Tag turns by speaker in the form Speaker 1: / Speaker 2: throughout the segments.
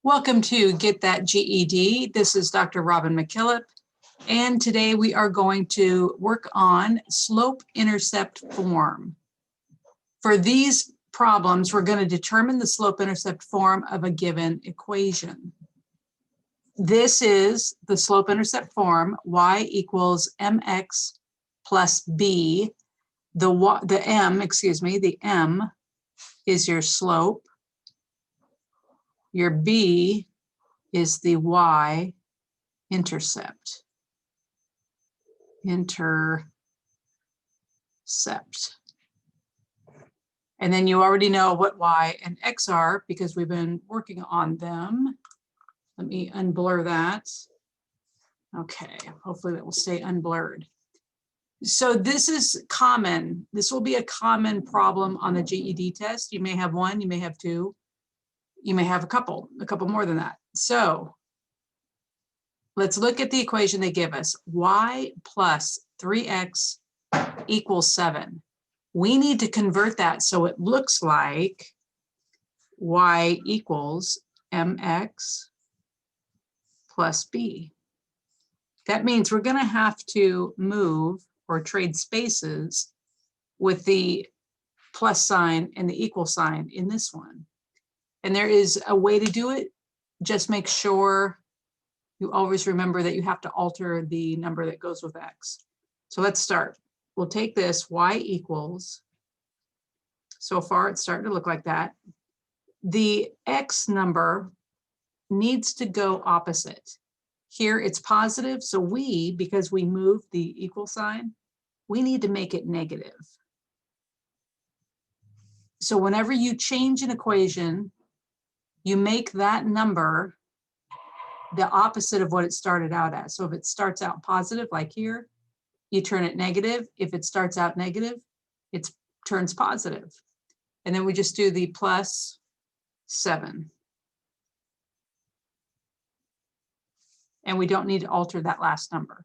Speaker 1: Welcome to Get That GED. This is Dr. Robyn MacKillop, and today we are going to work on slope-intercept form. For these problems, we're going to determine the slope-intercept form of a given equation. This is the slope-intercept form, y equals mx plus b. The m is your slope. Your b is the y-intercept. And then you already know what y and x are because we've been working on them. Let me unblur that. Okay, hopefully that will stay unblurred. So this is common. This will be a common problem on the GED test. You may have one, you may have two. You may have a couple more than that. So let's look at the equation they give us. Y plus 3x equals 7. We need to convert that so it looks like y equals mx plus b. That means we're going to have to move or trade spaces with the plus sign and the equal sign in this one. And there is a way to do it. Just make sure you always remember that you have to alter the number that goes with x. So let's start. We'll take this y equals, so far it's starting to look like that. The x number needs to go opposite. Here it's positive, so because we moved the equal sign, we need to make it negative. So whenever you change an equation, you make that number the opposite of what it started out as. So if it starts out positive, like here, you turn it negative. If it starts out negative, it turns positive. And then we just do the plus 7. And we don't need to alter that last number.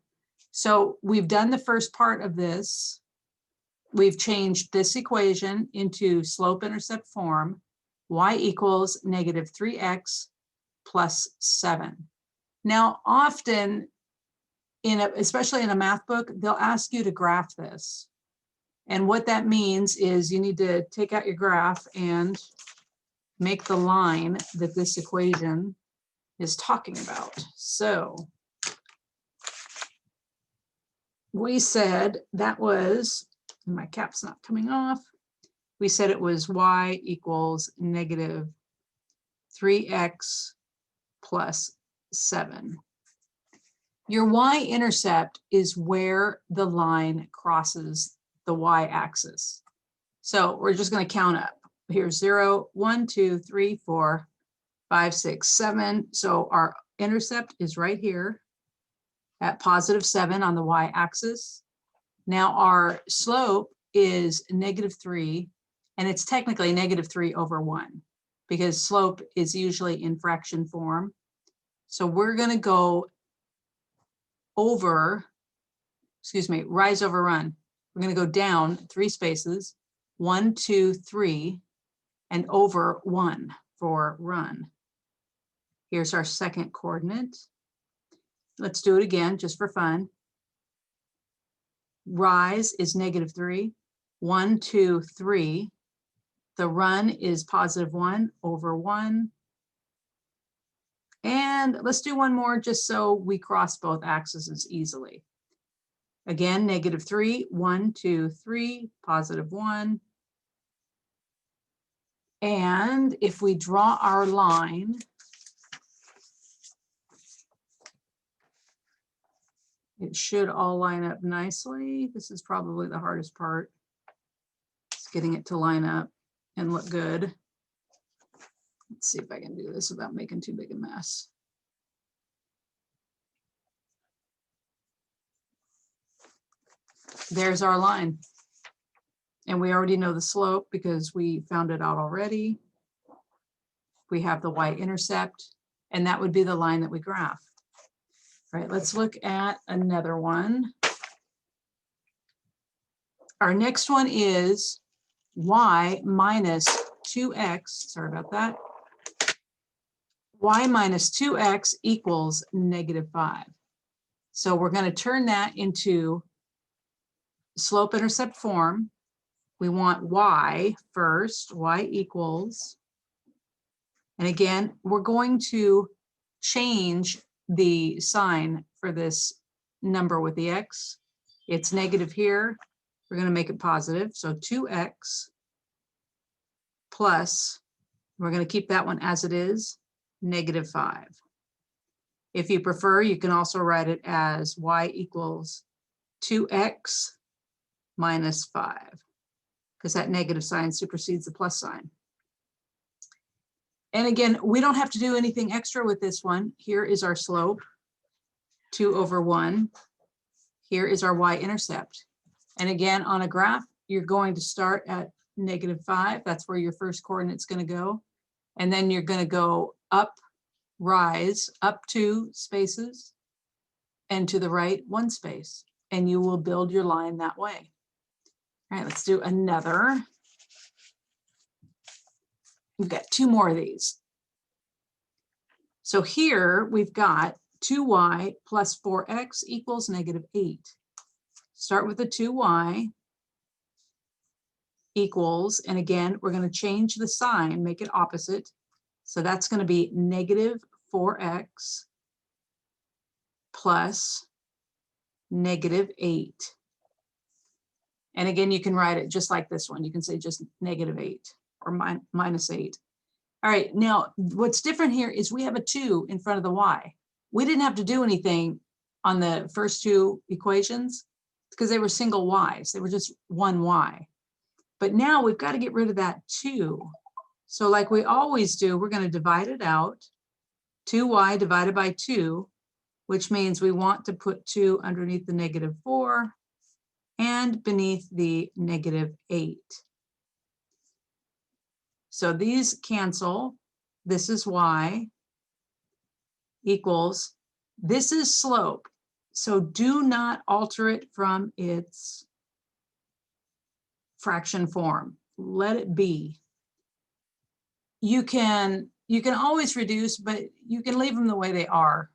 Speaker 1: So we've done the first part of this. We've changed this equation into slope-intercept form. Y equals negative 3x plus 7. Now, often, especially in a math book, they'll ask you to graph this. And what that means is you need to take out your graph and make the line that this equation is talking about. So we said that was, and my cap's not coming off, we said it was y equals negative 3x plus 7. Your y-intercept is where the line crosses the y-axis. So we're just going to count up. Here's 0, 1, 2, 3, 4, 5, 6, 7. So our intercept is right here at positive 7 on the y-axis. Now our slope is negative 3. And it's technically negative 3 over 1 because slope is usually in fraction form. So we're going to go over, rise over run. We're going to go down 3 spaces, 1, 2, 3, and over 1 for run. Here's our second coordinate. Let's do it again just for fun. Rise is negative 3, 1, 2, 3. The run is positive 1 over 1. And let's do one more just so we cross both axes easily. Again, negative 3, 1, 2, 3, positive 1. And if we draw our line, it should all line up nicely. This is probably the hardest part. It's getting it to line up and look good. Let's see if I can do this without making too big a mess. There's our line. And we already know the slope because we found it out already. We have the y-intercept, and that would be the line that we graph. All right, let's look at another one. Our next one is y minus 2x, sorry about that, y minus 2x equals -5. So we're going to turn that into slope-intercept form. We want y first, y equals, and again, we're going to change the sign for this number with the x. It's negative here. We're going to make it positive. So 2x plus, we're going to keep that one as it is, -5. If you prefer, you can also write it as y equals 2x minus 5, because that negative sign supersedes the plus sign. And again, we don't have to do anything extra with this one. Here is our slope, 2/1. Here is our y-intercept. And again, on a graph, you're going to start at -5. That's where your first coordinate's going to go. And then you're going to go up, rise, up 2 spaces, and to the right 1 space. And you will build your line that way. All right, let's do another. We've got 2 more of these. So here we've got 2y plus 4x equals -8. Start with the 2y equals, and again, we're going to change the sign, make it opposite. So that's going to be -4x plus -8. And again, you can write it just like this one. You can say just -8 or -8. All right, now what's different here is we have a 2 in front of the y. We didn't have to do anything on the first 2 equations because they were single y's. They were just one y. But now we've got to get rid of that 2. So like we always do, we're going to divide it out. 2y divided by 2, which means we want to put 2 underneath the -4 and beneath the -8. So these cancel. This is y equals, this is slope. So do not alter it from its fraction form. Let it be. You can always reduce, but you can leave them the way they are.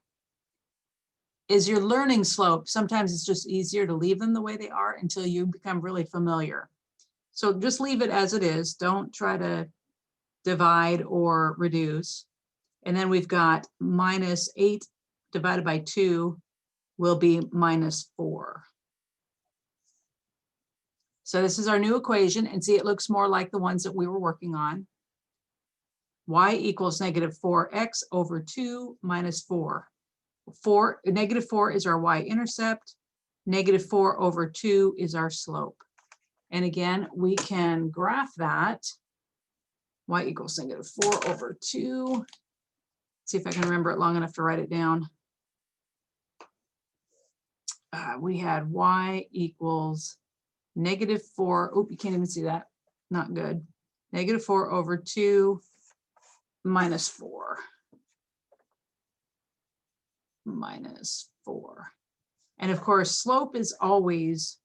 Speaker 1: As you're learning slope, sometimes it's just easier to leave them the way they are until you become really familiar. So just leave it as it is. Don't try to divide or reduce. And then we've got -8 divided by 2 will be -4. So this is our new equation, and see, it looks more like the ones that we were working on. Y equals -4x over 2 minus 4. -4 is our y-intercept. -4 over 2 is our slope. And again, we can graph that. Y equals -4 over 2. See if I can remember it long enough to write it down. We had y equals -4. Oh, you can't even see that. Not good. -4 over 2 minus 4. Minus 4. And of course, slope is always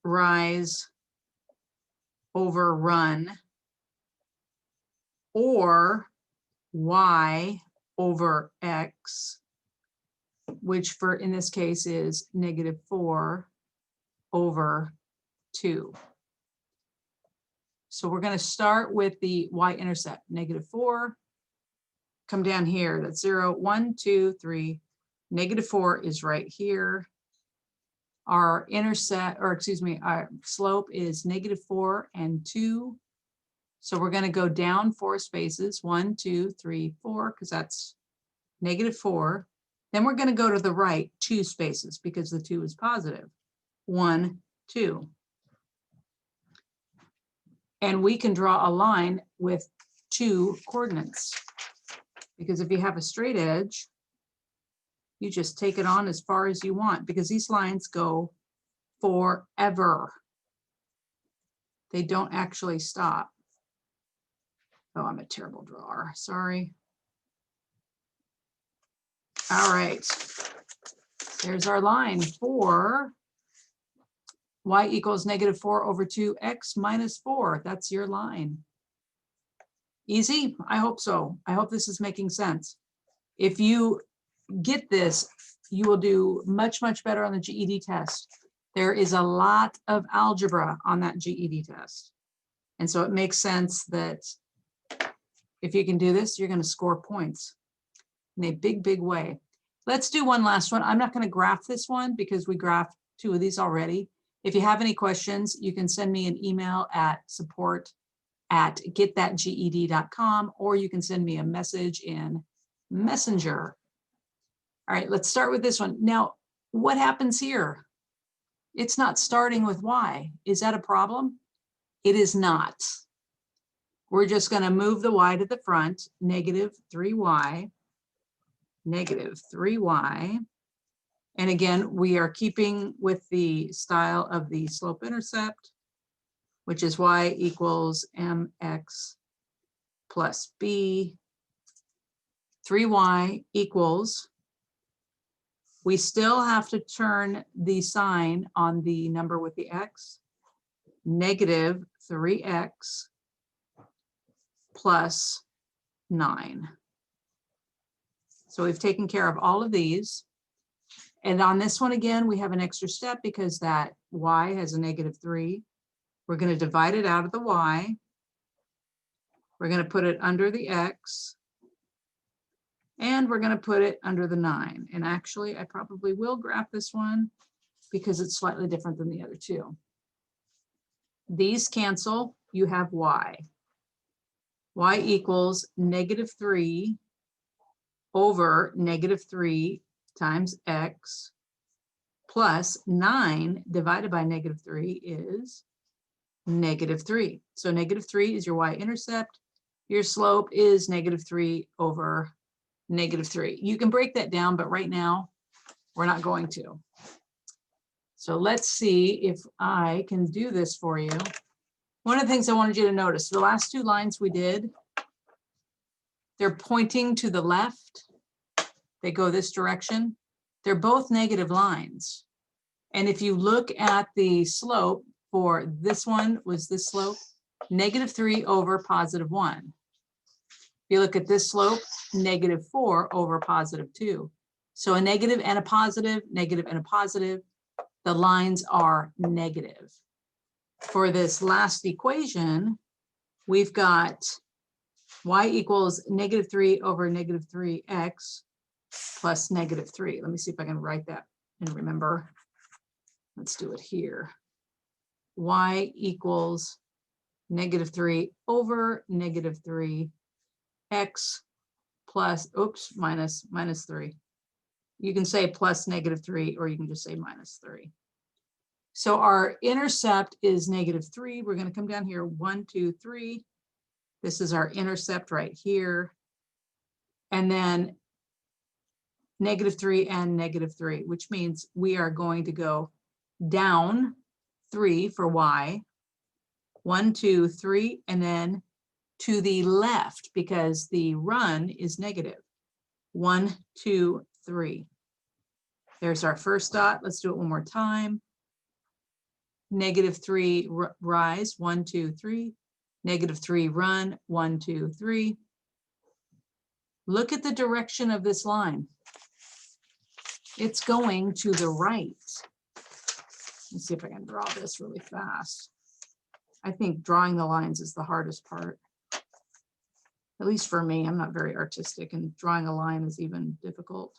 Speaker 1: rise over run, or y over x, which for in this case is -4 over 2. So we're going to start with the y-intercept, -4. Come down here, that's 0, 1, 2, 3. -4 is right here. Our intercept, or excuse me, our slope is -4 and 2. So we're going to go down 4 spaces, 1, 2, 3, 4, because that's -4. Then we're going to go to the right 2 spaces because the 2 is positive. 1, 2. And we can draw a line with 2 coordinates. Because if you have a straight edge, you just take it on as far as you want, because these lines go forever. They don't actually stop. Oh, I'm a terrible drawer, sorry. All right, there's our line for y equals -4 over 2x minus 4. That's your line. Easy? I hope so. I hope this is making sense. If you get this, you will do much, much better on the GED test. There is a lot of algebra on that GED test. And so it makes sense that if you can do this, you're going to score points in a big, big way. Let's do one last one. I'm not going to graph this one because we graphed 2 of these already. If you have any questions, you can send me an email at support@getthatged.com, or you can send me a message in Messenger. All right, let's start with this one. Now, what happens here? It's not starting with y. Is that a problem? It is not. We're just going to move the y to the front, negative 3y, negative 3y. And again, we are keeping with the style of the slope intercept, which is y equals mx plus b. 3y equals, we still have to turn the sign on the number with the x, negative 3x plus 9. So we've taken care of all of these. And on this one, again, we have an extra step because that y has a negative 3. We're going to divide it out of the y. We're going to put it under the x. And we're going to put it under the 9. And actually, I probably will graph this one because it's slightly different than the other 2. These cancel. You have y. Y equals negative 3 over negative 3 times x plus 9 divided by negative 3 is negative 3. So negative 3 is your y-intercept. Your slope is negative 3 over negative 3. You can break that down, but right now we're not going to. So let's see if I can do this for you. One of the things I wanted you to notice, the last 2 lines we did, they're pointing to the left. They go this direction. They're both negative lines. And if you look at the slope for this one, was this slope? Negative 3 over positive 1. If you look at this slope, negative 4 over positive 2. So a negative and a positive, negative and a positive, the lines are negative. For this last equation, we've got y equals negative 3 over negative 3x plus negative 3. Let me see if I can write that and remember. Let's do it here. Y equals negative 3 over negative 3 x plus, oops, minus 3. You can say plus negative 3, or you can just say minus 3. So our intercept is negative 3. We're going to come down here, 1, 2, 3. This is our intercept right here. And then negative 3 and negative 3, which means we are going to go down 3 for y, 1, 2, 3, and then to the left because the run is negative. 1, 2, 3. There's our first dot. Let's do it one more time. Negative 3 rise, 1, 2, 3. Negative 3 run, 1, 2, 3. Look at the direction of this line. It's going to the right. Let's see if I can draw this really fast. I think drawing the lines is the hardest part. At least for me, I'm not very artistic, and drawing a line is even difficult.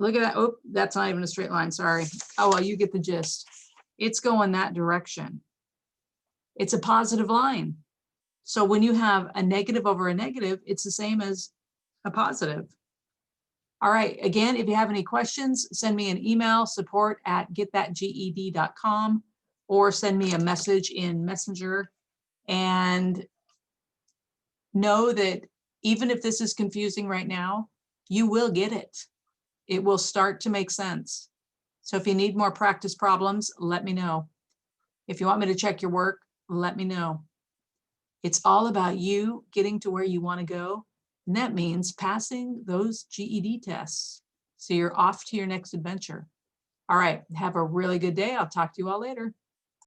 Speaker 1: Look at that. Oh, that's not even a straight line. Sorry. Oh, well, you get the gist. It's going that direction. It's a positive line. So when you have a negative over a negative, it's the same as a positive. All right. Again, if you have any questions, send me an email, support@getthatged.com, or send me a message in Messenger. And know that even if this is confusing right now, you will get it. It will start to make sense. So if you need more practice problems, let me know. If you want me to check your work, let me know. It's all about you getting to where you want to go. And that means passing those GED tests. So you're off to your next adventure. All right. Have a really good day. I'll talk to you all later.